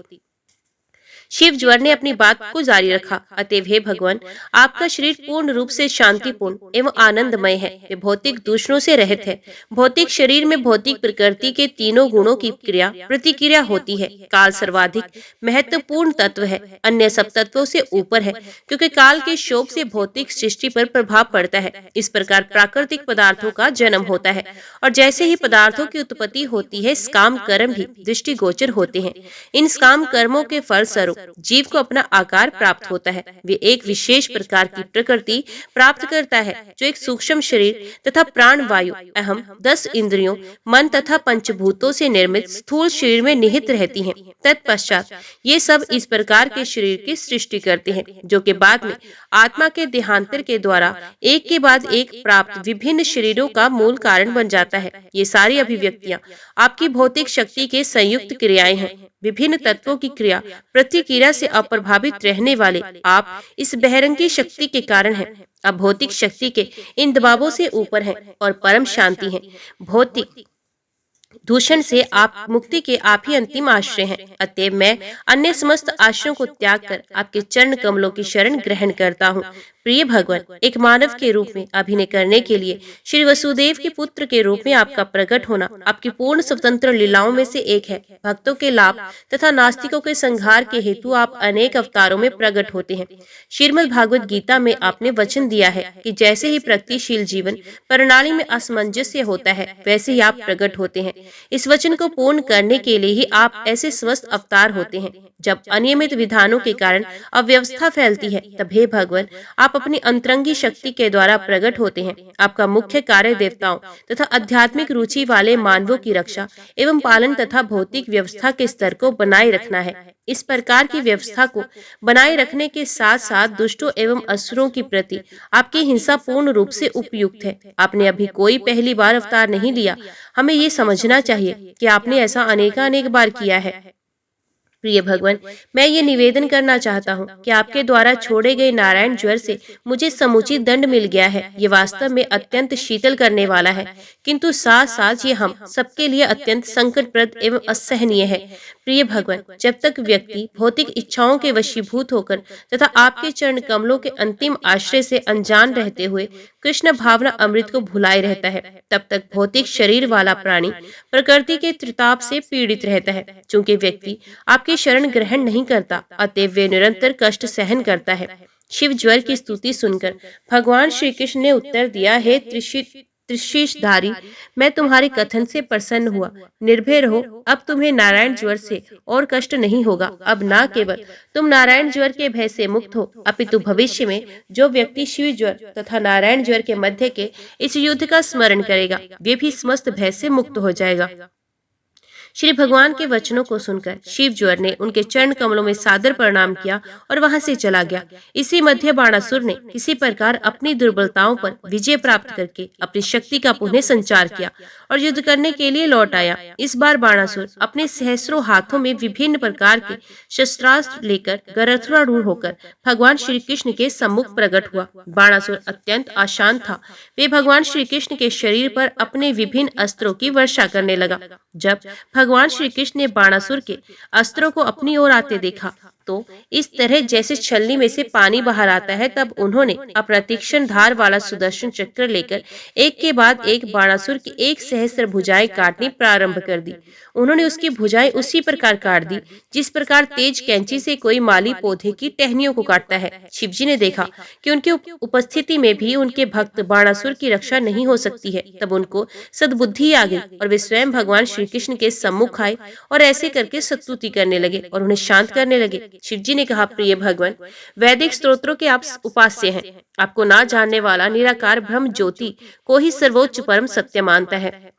शिव ज्वर ने अपनी बात को जारी रखा। अतएव हे भगवान, आपका शरीर पूर्ण रूप से शांतिपूर्ण एवं आनंदमय है। वे भौतिक दूषणों से रहित है। भौतिक शरीर में भौतिक प्रकृति के तीनों गुणों की क्रिया प्रतिक्रिया होती है। काल सर्वाधिक महत्वपूर्ण तत्व है, अन्य सब तत्वों से ऊपर है, क्योंकि काल के शोक से भौतिक सृष्टि पर प्रभाव पड़ता है। इस प्रकार प्राकृतिक पदार्थों का जन्म होता है और जैसे ही पदार्थों की उत्पत्ति होती है, काम कर्म भी दृष्टिगोचर होते हैं। इन काम कर्मों के फलस्वरूप जीव को अपना आकार प्राप्त होता है। वे एक विशेष प्रकार की प्रकृति प्राप्त करता है, जो एक सूक्ष्म शरीर तथा प्राण वायु अहम 10 इंद्रियों मन तथा पंचभूतों से निर्मित स्थूल शरीर में निहित रहती हैं। तत्पश्चात ये सब इस प्रकार के शरीर की सृष्टि करते हैं, जो कि बाद में आत्मा के देहांतर के द्वारा एक के बाद एक प्राप्त विभिन्न शरीरों का मूल कारण बन जाता है। ये सारी अभिव्यक्तियां आपकी भौतिक शक्ति के संयुक्त क्रियाएं हैं। विभिन्न तत्वों की क्रिया प्रतिक्रिया से अप्रभावित रहने वाले आप इस बहिरंगी शक्ति के कारण हैं। अब भौतिक शक्ति के इन दबावों से ऊपर हैं और परम शांति है। भौतिक दूषण से आप मुक्ति के आप ही अंतिम आश्रय हैं। अतएव मैं अन्य समस्त आश्रयों को त्याग कर आपके चरण कमलों की शरण ग्रहण करता हूँ। प्रिय भगवान, एक मानव के रूप में अभिनय करने के लिए श्री वसुदेव के पुत्र के रूप में आपका प्रकट होना आपकी पूर्ण स्वतंत्र लीलाओं में से एक है। भक्तों के लाभ तथा नास्तिकों के संहार के हेतु आप अनेक अवतारों में प्रकट होते हैं। श्रीमद् भागवत गीता में आपने वचन दिया है कि जैसे ही प्रगतिशील जीवन प्रणाली में असमंजस्य होता है, वैसे ही आप प्रकट होते हैं। इस वचन को पूर्ण करने के लिए ही आप ऐसे स्वस्थ अवतार होते हैं। जब अनियमित विधानों के कारण अव्यवस्था फैलती है, तब हे भगवान, आप अपनी अंतरंगी शक्ति के द्वारा प्रकट होते हैं। आपका मुख्य कार्य देवताओं तथा आध्यात्मिक रुचि वाले मानवों की रक्षा एवं पालन तथा भौतिक व्यवस्था के स्तर को बनाए रखना है। इस प्रकार की व्यवस्था को बनाए रखने के साथ साथ दुष्टों एवं असुरों की प्रति आपकी हिंसा पूर्ण रूप से उपयुक्त है। आपने अभी कोई पहली बार अवतार नहीं लिया। हमें ये समझना चाहिए कि आपने ऐसा अनेक बार किया है। प्रिय भगवान, मैं ये निवेदन करना चाहता हूँ कि आपके द्वारा छोड़े गए नारायण ज्वर से मुझे समुचित दंड मिल गया है। ये वास्तव में अत्यंत शीतल करने वाला है, किंतु साथ साथ ये हम सबके लिए अत्यंत संकटप्रद एवं असहनीय है। प्रिय भगवान, जब तक व्यक्ति भौतिक इच्छाओं के वशीभूत होकर तथा आपके चरण कमलों के अंतिम आश्रय से अनजान रहते हुए कृष्ण भावना अमृत को भुलाए रहता है, तब तक भौतिक शरीर वाला प्राणी प्रकृति के त्रिताप से पीड़ित रहता है। चूंकि व्यक्ति आपकी शरण ग्रहण नहीं करता, अतएव वे निरंतर कष्ट सहन करता है। शिव ज्वर की स्तुति सुनकर भगवान श्री कृष्ण ने उत्तर दिया, हे त्रिशीषधारी, मैं तुम्हारे कथन से प्रसन्न हुआ। निर्भय रहो, अब तुम्हें नारायण ज्वर से और कष्ट नहीं होगा। अब न केवल तुम नारायण ज्वर के भय से मुक्त हो, अपितु भविष्य में जो व्यक्ति शिव ज्वर तथा नारायण ज्वर के मध्य के इस युद्ध का स्मरण करेगा, वे भी समस्त भय से मुक्त हो जाएगा। श्री भगवान के वचनों को सुनकर शिव ज्वर ने उनके चरण कमलों में सादर प्रणाम किया और वहां से चला गया। इसी मध्य बाणासुर ने किसी प्रकार अपनी दुर्बलताओं पर विजय प्राप्त करके अपनी शक्ति का पुनः संचार किया और युद्ध करने के लिए लौट आया। इस बार बाणासुर अपने सहस्रों हाथों में विभिन्न प्रकार के शस्त्रास्त्र लेकर गरथारूढ़ होकर भगवान श्री कृष्ण के सम्मुख प्रकट हुआ। बाणासुर अत्यंत अशांत था। वे भगवान श्री कृष्ण के शरीर पर अपने विभिन्न अस्त्रों की वर्षा करने लगा। जब भगवान श्री कृष्ण ने बाणासुर के अस्त्रों को अपनी ओर आते देखा तो इस तरह जैसे छलनी में से पानी बाहर आता है, तब उन्होंने अपना तीक्ष्ण धार वाला सुदर्शन चक्र लेकर एक के बाद एक बाणासुर की 1,000 भुजाएं काटनी प्रारंभ कर दी। उन्होंने उसकी भुजाएं उसी प्रकार काट दी जिस प्रकार तेज कैंची से कोई माली पौधे की टहनियों को काटता है। शिवजी ने देखा कि उनके उपस्थिति में भी उनके भक्त बाणासुर की रक्षा नहीं हो सकती है। तब उनको सद्बुद्धि आ गई और वे स्वयं भगवान श्री कृष्ण के सम्मुख आए और ऐसे करके स्तुति करने लगे और उन्हें शांत करने लगे। शिवजी ने कहा, प्रिय भगवान, वैदिक स्तोत्रों के आप उपास्य हैं। आपको ना जानने वाला निराकार ब्रह्म ज्योति को ही सर्वोच्च परम सत्य मानता है।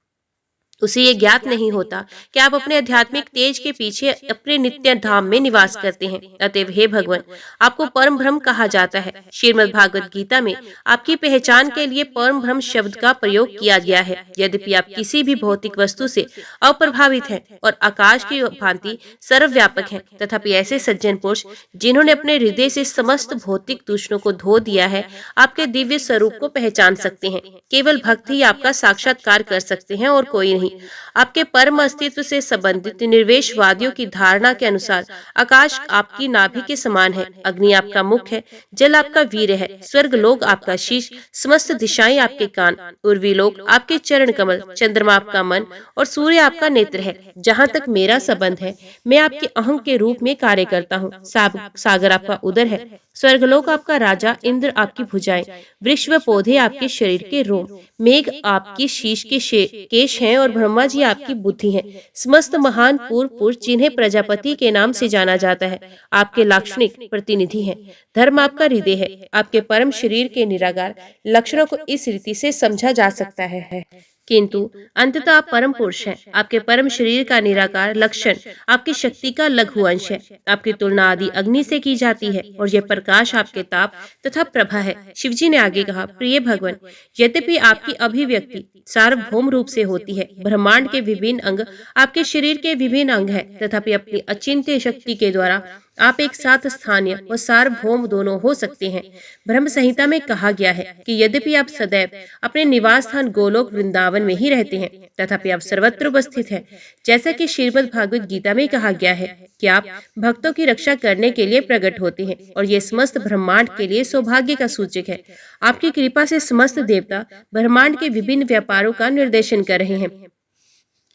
उसे ये ज्ञात नहीं होता कि आप अपने आध्यात्मिक तेज के पीछे अपने नित्य धाम में निवास करते हैं। अतएव हे भगवान, आपको परम ब्रह्म कहा जाता है। श्रीमद् भागवत गीता में आपकी पहचान के लिए परम ब्रह्म शब्द का प्रयोग किया गया है। यद्यपि आप किसी भी भौतिक वस्तु से अप्रभावित हैं और आकाश की भांति सर्वव्यापक हैं, तथापि ऐसे सज्जन पुरुष जिन्होंने अपने हृदय से समस्त भौतिक दूषणों को धो दिया है, आपके दिव्य स्वरूप को पहचान सकते हैं। केवल भक्त ही आपका साक्षात्कार कर सकते हैं और कोई नहीं। आपके परम अस्तित्व से संबंधित निर्वेशवादियों की धारणा के अनुसार आकाश आपकी नाभि के समान है, अग्नि आपका मुख है, जल आपका वीर है, स्वर्ग लोक आपका शीश, समस्त दिशाएं आपके कान, उर्वी लोक आपके चरण कमल, चंद्रमा आपका मन और सूर्य आपका नेत्र है। जहाँ तक मेरा संबंध है, मैं आपके अहं के रूप में कार्य करता हूँ। सागर आपका उदर है, स्वर्गलोक आपका राजा, इंद्र आपकी भुजाएं, वृक्ष व पौधे आपके शरीर के रोम, मेघ आपकी शीश के केश हैं और ब्रह्मा जी आपकी बुद्धि हैं। समस्त महान पूर्व पुरुष जिन्हें प्रजापति के नाम से जाना जाता है, आपके लाक्षणिक प्रतिनिधि हैं। धर्म आपका हृदय है। आपके परम शरीर के निराकार लक्षणों को इस रीति से समझा जा सकता है, किंतु अंततः आप परम पुरुष हैं। आपके परम शरीर का निराकार लक्षण आपकी शक्ति का लघु अंश है। आपकी तुलना आदि अग्नि से की जाती है और यह प्रकाश आपके ताप तथा प्रभा है। शिवजी ने आगे कहा, प्रिय भगवान, यद्यपि आपकी अभिव्यक्ति सार्वभौम रूप से होती है, ब्रह्मांड के विभिन्न अंग आपके शरीर के विभिन्न अंग है, तथापि अपनी अचिंत्य शक्ति के द्वारा आप एक साथ स्थानीय व सार्वभौम दोनों हो सकते हैं। ब्रह्म संहिता में कहा गया है कि यद्यपि आप सदैव अपने निवास स्थान गोलोक वृंदावन में ही रहते हैं, तथापि आप सर्वत्र उपस्थित हैं। जैसा कि श्रीमद् भागवत गीता में कहा गया है कि आप भक्तों की रक्षा करने के लिए प्रकट होते हैं और ये समस्त ब्रह्मांड के लिए सौभाग्य का सूचक है। आपकी कृपा से समस्त देवता ब्रह्मांड के विभिन्न व्यापारों का निर्देशन कर रहे हैं।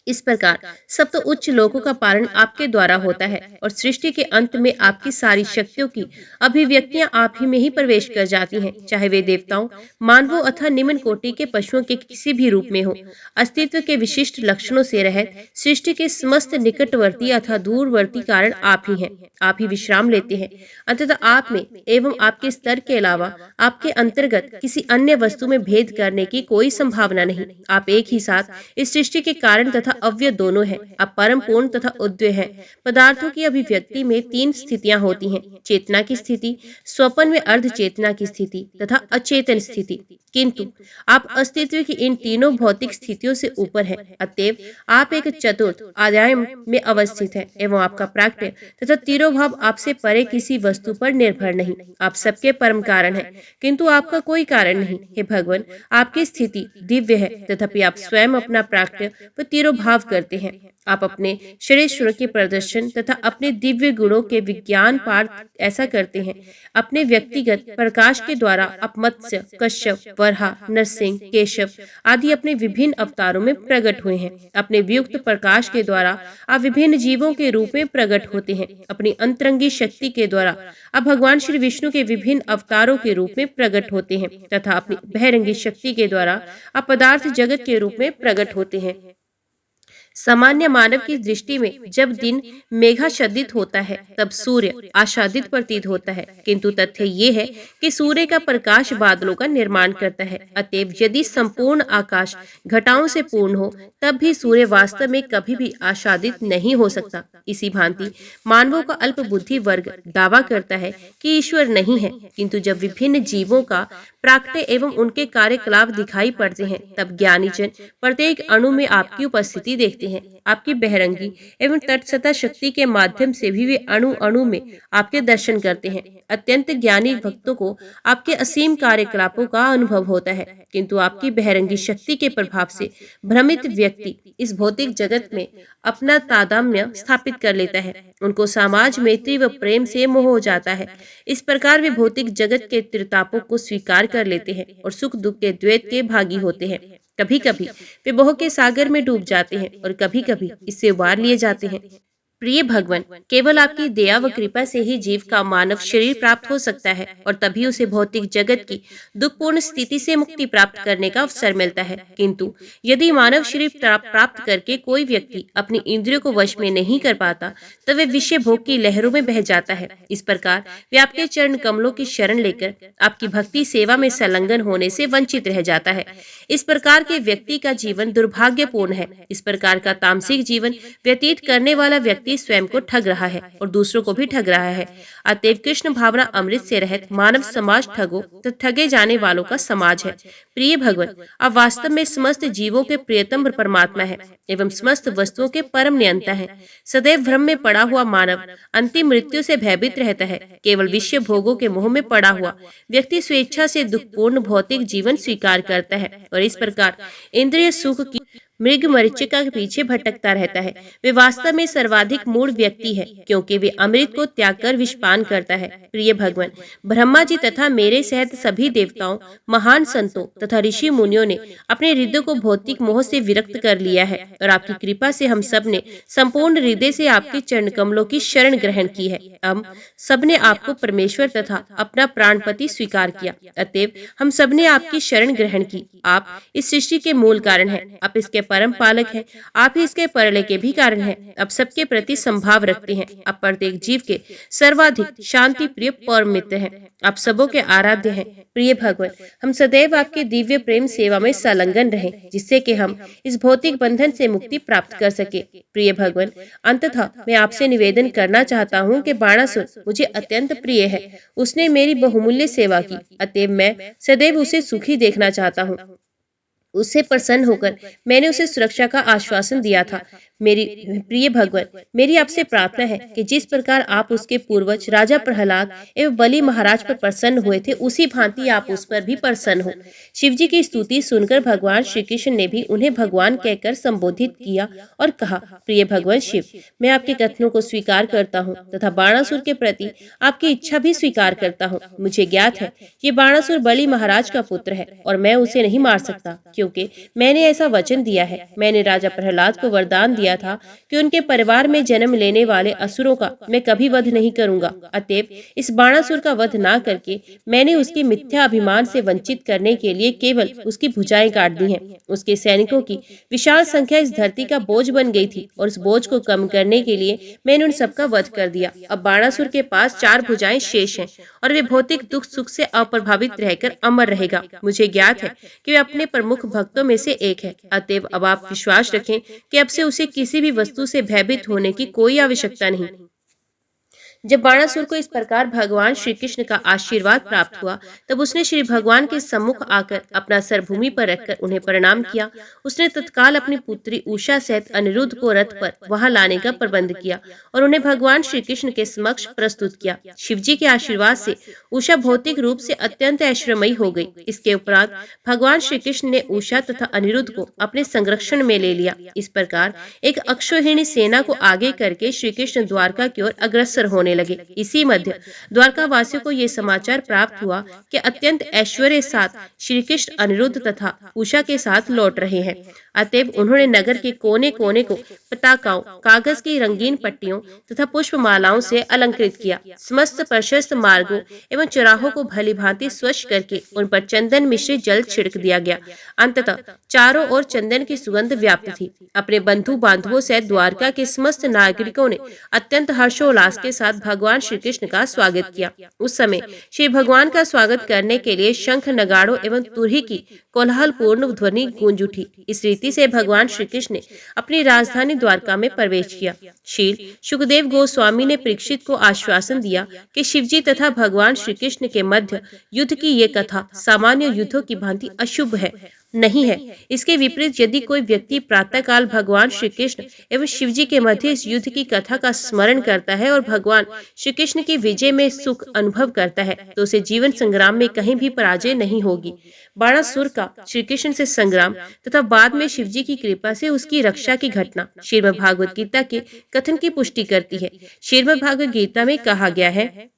इस प्रकार सब तो उच्च लोकों का पालन आपके द्वारा होता है और सृष्टि के अंत में आपकी सारी शक्तियों की अभिव्यक्तियां आप ही में ही प्रवेश कर जाती हैं, चाहे वे देवताओं, मानवों अथवा निम्न कोटि के पशुओं के किसी भी रूप में हो। अस्तित्व के विशिष्ट लक्षणों से रहित सृष्टि के समस्त निकटवर्ती अथवा दूरवर्ती कारण आप ही हैं। आप ही विश्राम लेते हैं। अंततः आप में एवं आपके स्तर के अलावा आपके अंतर्गत किसी अन्य वस्तु में भेद करने की कोई संभावना नहीं। आप एक ही साथ इस सृष्टि के कारण तथा अव्यय दोनों हैं। आप परम पूर्ण तथा उद्वय हैं। पदार्थों की अभिव्यक्ति में 3 स्थितियां होती हैं, चेतना की स्थिति, स्वप्न में अर्ध चेतना की स्थिति तथा अचेतन स्थिति, किंतु आप अस्तित्व की इन तीनों भौतिक स्थितियों से ऊपर हैं। अतएव आप एक चतुर्थ आयाम में अवस्थित हैं एवं आपका प्राज्ञ तथा तिरोभाव आपसे परे किसी वस्तु पर निर्भर नहीं। आप सबके परम कारण हैं, किंतु आपका कोई कारण नहीं। हे भगवान, आपकी स्थिति दिव्य है, तथापि आप स्वयं अपना प्राज्ञ व तिरोभाव भाव करते हैं। आप अपने श्रेष्ठ गुणों के प्रदर्शन तथा अपने दिव्य गुणों के विज्ञान पाठ ऐसा करते हैं। अपने व्यक्तिगत प्रकाश के द्वारा आप मत्स्य, कश्यप, वराह, नरसिंह, केशव आदि अपने विभिन्न अवतारों में प्रकट हुए हैं। अपने वियुक्त प्रकाश के द्वारा आप विभिन्न जीवों के रूप में प्रकट होते हैं। अपनी अंतरंगी शक्ति के द्वारा आप भगवान श्री विष्णु के विभिन्न अवतारों के रूप में प्रकट होते हैं तथा अपनी बहिरंगी शक्ति के द्वारा आप पदार्थ जगत के रूप में प्रकट होते हैं। सामान्य मानव की दृष्टि में जब दिन मेघाच्छादित होता है तब सूर्य आच्छादित प्रतीत होता है, किंतु तथ्य ये है कि सूर्य का प्रकाश बादलों का निर्माण करता है। अतएव यदि संपूर्ण आकाश घटाओं से पूर्ण हो तब भी सूर्य वास्तव में कभी भी आच्छादित नहीं हो सकता। इसी भांति मानवों का अल्प बुद्धि वर्ग दावा करता है कि ईश्वर नहीं है, किंतु जब विभिन्न जीवों का प्राकट्य एवं उनके कार्यकलाप दिखाई पड़ते हैं तब ज्ञानीजन प्रत्येक अणु में आपकी उपस्थिति देखते हैं। आपकी बहरंगी एवं तटस्थता शक्ति के माध्यम से भी वे अणु अणु में आपके दर्शन करते हैं। अत्यंत ज्ञानी भक्तों को आपके असीम कार्यकलापों का अनुभव होता है, किंतु आपकी बहरंगी शक्ति के प्रभाव से भ्रमित व्यक्ति इस भौतिक जगत में अपना तादात्म्य स्थापित कर लेता है। उनको समाज मैत्री व प्रेम से मोह हो जाता है। इस प्रकार वे भौतिक जगत के त्रितापों को स्वीकार कर लेते हैं और सुख दुख के द्वैत के भागी होते हैं। कभी कभी वे मोह के सागर में डूब जाते हैं और कभी कभी इससे उबार लिए जाते हैं। प्रिय भगवान, केवल आपकी दया व कृपा से ही जीव का मानव शरीर प्राप्त हो सकता है और तभी उसे भौतिक जगत की दुखपूर्ण स्थिति से मुक्ति प्राप्त करने का अवसर मिलता है। किंतु यदि मानव शरीर प्राप्त करके कोई व्यक्ति अपनी इंद्रियों को वश में नहीं कर पाता तब वे विषय भोग की लहरों में बह जाता है। इस प्रकार वे आपके चरण कमलों की शरण लेकर आपकी भक्ति सेवा में संलग्न होने से वंचित रह जाता है। इस प्रकार के व्यक्ति का जीवन दुर्भाग्यपूर्ण है। इस प्रकार का तामसिक जीवन व्यतीत करने वाला व्यक्ति स्वयं को ठग रहा है और दूसरों को भी ठग रहा है। अतएव कृष्ण भावना अमृत से रहित मानव समाज ठगों तो ठगे जाने वालों का समाज है। प्रिय भगवान, आप वास्तव में समस्त जीवों के प्रियतम परमात्मा है एवं समस्त वस्तुओं के परम नियंता है। सदैव भ्रम में पड़ा हुआ मानव अंतिम मृत्यु से भयभीत रहता है। केवल विषय भोगों के मोह में पड़ा हुआ व्यक्ति स्वेच्छा से दुखपूर्ण भौतिक जीवन स्वीकार करता है और इस प्रकार इंद्रिय सुख की मृग मरीचिका के पीछे भटकता रहता है। वे वास्तव में सर्वाधिक मूढ़ व्यक्ति है, क्योंकि वे अमृत को त्याग कर विषपान करता है। प्रिय भगवान, ब्रह्मा जी तथा मेरे सहित सभी देवताओं, महान संतों तथा ऋषि मुनियों ने अपने हृदय को भौतिक मोह से विरक्त कर लिया है और आपकी कृपा से हम सब ने संपूर्ण हृदय से आपके चरण कमलों की शरण ग्रहण की है। हम सबने आपको परमेश्वर तथा अपना प्राणपति स्वीकार किया। अतएव हम सबने आपकी शरण ग्रहण की। आप इस सृष्टि के मूल कारण है, आप इसके परम पालक हैं, आप ही इसके परलय के भी कारण हैं। आप सबके प्रति संभाव रखते हैं। आप प्रत्येक जीव के सर्वाधिक शांति प्रिय परम मित्र हैं। आप सबों के आराध्य हैं। प्रिय भगवान, हम सदैव आपके दिव्य प्रेम सेवा में संलग्न रहें, जिससे कि हम इस भौतिक बंधन से मुक्ति प्राप्त कर सके। प्रिय भगवान, अंततः मैं आपसे निवेदन करना चाहता हूँ कि बाणासुर मुझे अत्यंत प्रिय है। उसने मेरी बहुमूल्य सेवा की, अतएव मैं सदैव उसे सुखी देखना चाहता हूँ। उससे प्रसन्न होकर मैंने उसे सुरक्षा का आश्वासन दिया था। मेरी प्रिय भगवान, मेरी आपसे प्रार्थना है कि जिस प्रकार आप उसके पूर्वज राजा प्रहलाद एवं बलि महाराज पर प्रसन्न हुए थे, उसी भांति आप उस पर भी प्रसन्न हो। शिव जी की स्तुति सुनकर भगवान श्री कृष्ण ने भी उन्हें भगवान कहकर संबोधित किया और कहा, प्रिय भगवान शिव, मैं आपके कथनों को स्वीकार करता हूँ तथा बाणासुर के प्रति आपकी इच्छा भी स्वीकार करता हूँ। मुझे ज्ञात है ये बाणासुर बलि महाराज का पुत्र है और मैं उसे नहीं मार सकता, क्योंकि मैंने ऐसा वचन दिया है। मैंने राजा प्रहलाद को वरदान दिया था कि उनके परिवार में जन्म लेने वाले असुरों का मैं कभी वध नहीं करूंगा। अतएव इस बाणासुर का वध ना करके मैंने उसकी मिथ्या अभिमान से वंचित करने के लिए केवल उसकी भुजाएं काट दी हैं। उसके सैनिकों की विशाल संख्या इस धरती का बोझ बन गई थी और उस बोझ को कम करने के लिए मैंने उन सबका वध कर दिया। अब बाणासुर के पास 4 भुजाएं शेष हैं और वे भौतिक दुख सुख से अप्रभावित रहकर अमर रहेगा। मुझे ज्ञात है कि वे अपने प्रमुख भक्तों में से एक है। अतएव अब आप विश्वास रखें कि अब से उसे किसी भी वस्तु से भयभीत होने की कोई आवश्यकता नहीं। जब बाणासुर को इस प्रकार भगवान श्री कृष्ण का आशीर्वाद प्राप्त हुआ, तब उसने श्री भगवान के सम्मुख आकर अपना सर भूमि पर रखकर उन्हें प्रणाम किया। उसने तत्काल अपनी पुत्री उषा सहित अनिरुद्ध को रथ पर वहां लाने का प्रबंध किया और उन्हें भगवान श्री कृष्ण के समक्ष प्रस्तुत किया। शिवजी के आशीर्वाद से उषा भौतिक रूप से अत्यंत ऐश्वर्यमयी हो गई। इसके उपरांत भगवान श्री कृष्ण ने उषा तथा अनिरुद्ध को अपने संरक्षण में ले लिया। इस प्रकार एक अक्षौहिणी सेना को आगे करके श्री कृष्ण द्वारका की ओर अग्रसर होने लगे। इसी मध्य द्वारका वासियों को ये समाचार प्राप्त हुआ कि अत्यंत ऐश्वर्य साथ श्री कृष्ण अनिरुद्ध तथा उषा के साथ लौट रहे हैं। अतएव उन्होंने नगर के कोने कोने को पताकाओं, कागज की रंगीन पट्टियों तथा पुष्प मालाओं से अलंकृत किया। समस्त प्रशस्त मार्गों एवं चौराहों को भली भांति स्वच्छ करके उन पर चंदन मिश्रित जल छिड़क दिया गया। अंततः चारों ओर चंदन की सुगंध व्याप्त थी। अपने बंधु बांधवों सहित द्वारका के समस्त नागरिकों ने अत्यंत हर्षोल्लास के साथ भगवान श्री कृष्ण का स्वागत किया। उस समय श्री भगवान का स्वागत करने के लिए शंख, नगाड़ों एवं तुरही की कोलाहलपूर्ण ध्वनि गूंज उठी। इस रीति से भगवान श्री कृष्ण ने अपनी राजधानी द्वारका में प्रवेश किया। श्री सुखदेव गोस्वामी ने परीक्षित को आश्वासन दिया कि शिवजी तथा भगवान श्री कृष्ण के मध्य युद्ध की ये कथा सामान्य युद्धों की भांति अशुभ है नहीं है। इसके विपरीत यदि कोई व्यक्ति प्रातःकाल भगवान श्री कृष्ण एवं शिवजी के मध्य इस युद्ध की कथा का स्मरण करता है और भगवान श्री कृष्ण की विजय में सुख अनुभव करता है, तो उसे जीवन संग्राम में कहीं भी पराजय नहीं होगी। बाणासुर का श्री कृष्ण से संग्राम तथा बाद में शिवजी की कृपा से उसकी रक्षा की घटना श्रीमद् भागवत गीता के कथन की पुष्टि करती है। श्रीमद् भागवत गीता में कहा गया है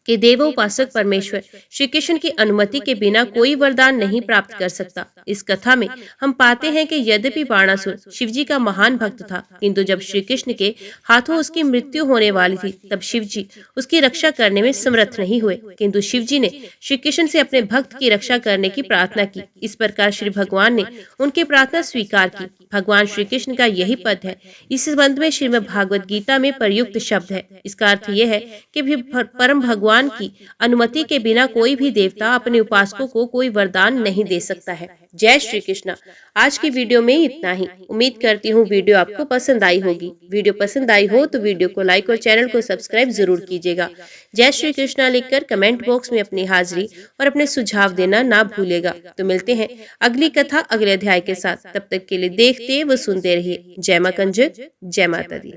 कि देवोपासक परमेश्वर श्री कृष्ण की अनुमति के बिना कोई वरदान नहीं प्राप्त कर सकता। इस कथा में हम पाते हैं कि यद्यपि बाणासुर शिवजी का महान भक्त था, किंतु जब श्री कृष्ण के हाथों उसकी मृत्यु होने वाली थी, तब शिवजी उसकी रक्षा करने में समर्थ नहीं हुए, किंतु शिवजी ने श्री कृष्ण से अपने भक्त की रक्षा करने की प्रार्थना की। इस प्रकार श्री भगवान ने उनकी प्रार्थना स्वीकार की। भगवान श्री कृष्ण का यही पद है। इस संबंध में श्रीमद् भागवत गीता में प्रयुक्त शब्द है। इसका अर्थ यह है कि परम भगवान की अनुमति के बिना कोई भी देवता अपने उपासकों को कोई वरदान नहीं दे सकता है। जय श्री कृष्ण। आज की वीडियो में इतना ही। उम्मीद करती हूँ वीडियो आपको पसंद आई होगी। वीडियो पसंद आई हो तो वीडियो को लाइक और चैनल को सब्सक्राइब जरूर कीजिएगा। जय श्री कृष्णा लिखकर कमेंट बॉक्स में अपनी हाजिरी और अपने सुझाव देना ना भूलेगा। तो मिलते हैं अगली कथा अगले अध्याय के साथ। तब तक के लिए देखते व सुनते रहिए। जय मां कंजक, जय माता दी।